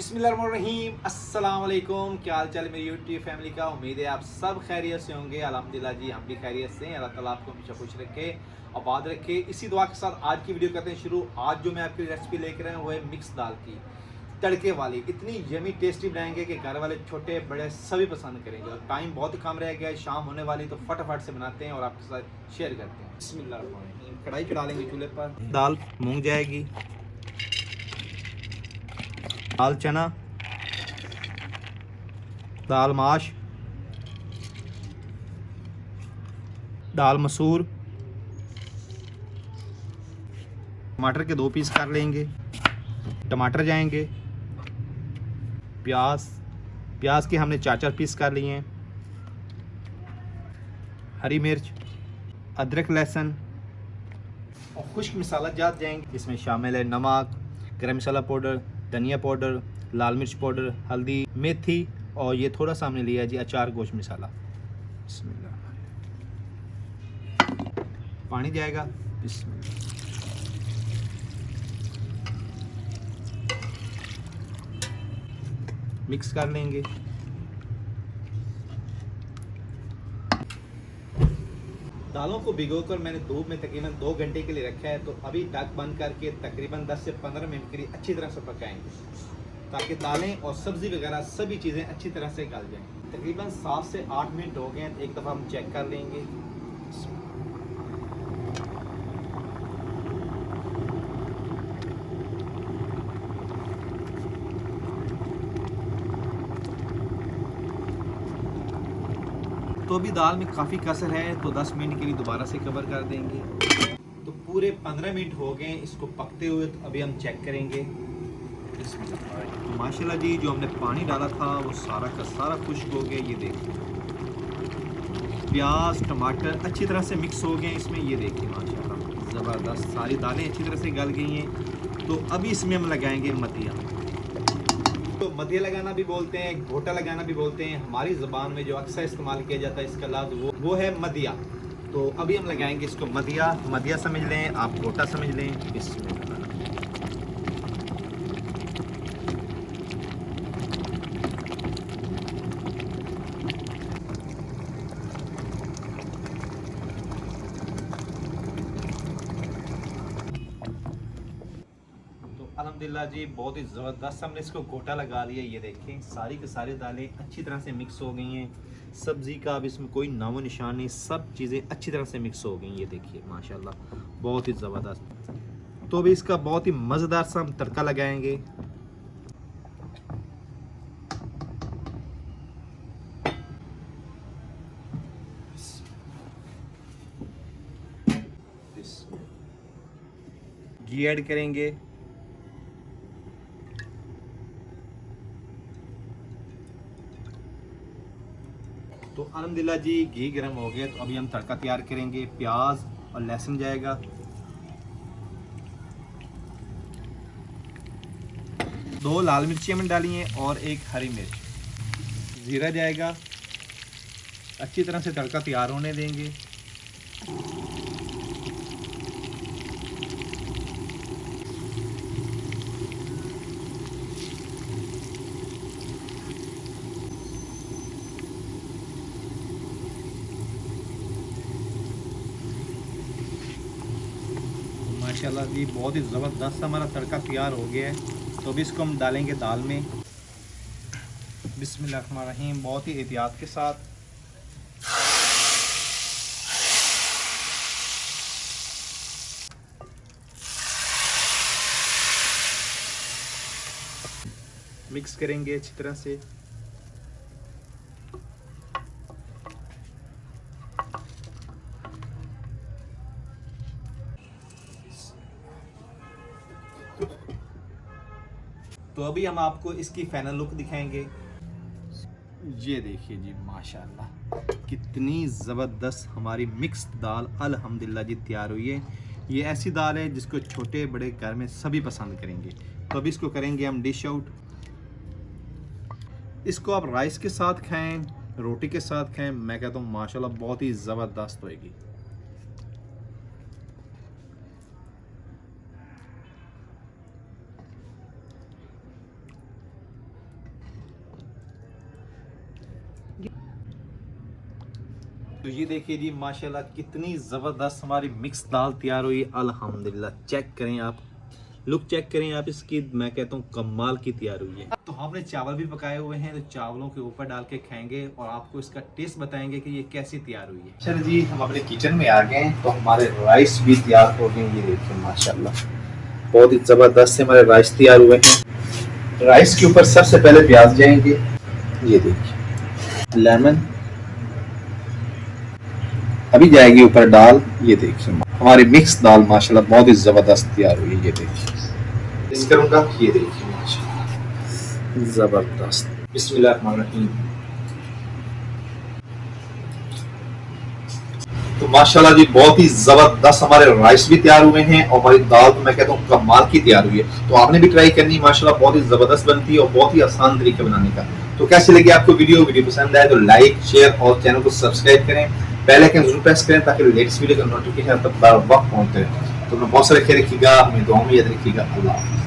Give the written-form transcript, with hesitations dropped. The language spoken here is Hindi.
बिस्मिल्लाहिर्रहमानिर्रहीम, अस्सलाम वालेकुम। क्या हाल चाल मेरी यूट्यूब फैमिली का। उम्मीद है आप सब खैरियत से होंगे। अल्हम्दुलिल्लाह जी, हम भी खैरियत से हैं। अल्लाह ताला आपको हमेशा खुश रखे, आबाद रखे। इसी दुआ के साथ आज की वीडियो करते हैं शुरू। आज जो मैं आपकी रेसिपी लेकर आया हूँ वो है मिक्स दाल की तड़के वाली। इतनी यमी टेस्टी बनाएंगे कि घर वाले छोटे बड़े सभी पसंद करेंगे। और टाइम बहुत ही कम रह गया है, शाम होने वाली, तो फटाफट से बनाते हैं और आपके साथ शेयर करते हैं। बिस्मिल्लाह। कढ़ाई चढ़ा लेंगे चूल्हे पर। दाल मूंग जाएगी, दाल चना, दाल माश, दाल मसूर, टमाटर के 2 पीस कर लेंगे। टमाटर जाएंगे, प्याज प्याज के हमने 4 पीस कर लिए हैं। हरी मिर्च, अदरक, लहसुन और खुश्क मसाला जात जाएंगे। इसमें शामिल है नमक, गरम मसाला पाउडर, धनिया पाउडर, लाल मिर्च पाउडर, हल्दी, मेथी और ये थोड़ा सा हमने लिया जी अचार गोश्त मसाला। बिस्मिल्लाह। पानी जाएगा। बिस्मिल्लाह। मिक्स कर लेंगे। दालों को भिगोकर मैंने धूप में तकरीबन 2 घंटे के लिए रखा है। तो अभी ढक बंद करके तकरीबन 10 से 15 मिनट के लिए अच्छी तरह से पकाएंगे, ताकि दालें और सब्ज़ी वगैरह सभी चीज़ें अच्छी तरह से गल जाएं। तकरीबन 7 से 8 मिनट हो गए हैं। एक दफ़ा हम चेक कर लेंगे। तो अभी दाल में काफ़ी कसर है, तो 10 मिनट के लिए दोबारा से कवर कर देंगे। तो पूरे 15 मिनट हो गए इसको पकते हुए। तो अभी हम चेक करेंगे। माशाल्लाह जी, जो हमने पानी डाला था वो सारा का सारा खुश्क हो गया। ये देखिए, प्याज टमाटर अच्छी तरह से मिक्स हो गए इसमें। ये देखिए माशाल्लाह ज़बरदस्त, सारी दालें अच्छी तरह से गल गई हैं। तो अभी इसमें हम लगाएंगे मदिया। तो मदिया लगाना भी बोलते हैं, घोटा लगाना भी बोलते हैं। हमारी ज़बान में जो अक्सर इस्तेमाल किया जाता है इसका लफ्ज़ वो है मदिया। तो अभी हम लगाएंगे इसको मदिया। मदिया समझ लें आप, घोटा समझ लें। इसमें अल्हम्दुलिल्लाह जी, बहुत ही ज़बरदस्त हमने इसको घोटा लगा लिया। ये देखें सारी की सारी दालें अच्छी तरह से मिक्स हो गई हैं। सब्ज़ी का अब इसमें कोई नामो निशान नहीं, सब चीज़ें अच्छी तरह से मिक्स हो गई। ये देखिए माशाल्लाह बहुत ही ज़बरदस्त। तो अभी इसका बहुत ही मज़ेदार सा हम तड़का लगाएंगे। घी ऐड करेंगे। तो अल्हम्दुलिल्लाह जी, घी गर्म हो गया। तो अभी हम तड़का तैयार करेंगे। प्याज और लहसुन जाएगा, 2 लाल मिर्ची हमने डाली हैं और 1 हरी मिर्च। ज़ीरा जाएगा। अच्छी तरह से तड़का तैयार होने देंगे। माशाल्लाह जी, बहुत ही ज़बरदस्त हमारा तड़का तैयार हो गया है। तो अभी इसको हम डालेंगे दाल में। बिस्मिल्लाहिर्रहमानिर्रहीम, बहुत ही एहतियात के साथ। मिक्स करेंगे अच्छी तरह से। तो अभी हम आपको इसकी फाइनल लुक दिखाएंगे। ये देखिए जी माशाल्लाह, कितनी ज़बरदस्त हमारी मिक्स दाल अल्हम्दुलिल्लाह जी तैयार हुई है। ये ऐसी दाल है जिसको छोटे बड़े घर में सभी पसंद करेंगे। तो अभी इसको करेंगे हम डिश आउट। इसको आप राइस के साथ खाएं, रोटी के साथ खाएं, मैं कहता हूँ माशाल्लाह बहुत ही ज़बरदस्त होएगी। तो ये देखिए जी माशाल्लाह कितनी ज़बरदस्त हमारी मिक्स दाल तैयार हुई अल्हम्दुलिल्लाह। चेक करें आप, लुक चेक करें आप इसकी, मैं कहता हूँ कमाल की तैयार हुई है। तो हमने चावल भी पकाए हुए हैं, तो चावलों के ऊपर डाल के खाएंगे और आपको इसका टेस्ट बताएंगे कि ये कैसी तैयार हुई है। चलो जी हम अपने किचन में आ गए हैं, तो हमारे राइस भी तैयार हो गए। ये देखिए माशाल्लाह बहुत ही ज़बरदस्त से हमारे राइस तैयार हुए हैं। राइस के ऊपर सबसे पहले प्याज जाएंगे, ये देखिए लेमन, अभी जाएगी ऊपर दाल। ये देखिए हमारी मिक्स दाल माशाल्लाह बहुत ही जबरदस्त तैयार हुई है। ये देखिए इस करूंगा, ये देखिए माशाल्लाह जबरदस्त। बिस्मिल्लाहिर्रहमानिर्रहीम। तो माशाल्लाह जी बहुत ही जबरदस्त हमारे राइस भी तैयार हुए हैं और हमारी दाल तो मैं कहता हूँ कमाल की तैयार हुई है। तो आपने भी ट्राई करनी, माशाल्लाह बहुत ही जबरदस्त बनती है और बहुत ही आसान तरीके बनाने का। तो कैसी लगी आपको वीडियो पसंद आए तो लाइक शेयर और चैनल को सब्सक्राइब करें, बेल आइकन जरूर प्रेस करें ताकि लेटेस्ट वीडियो का नोटिफिकेशन तब बर वक्त पहुंचते रहे। तो बहुत सारे ख्याल रखिएगा, अपनी दुआओं में याद रखिएगा। अल्लाह।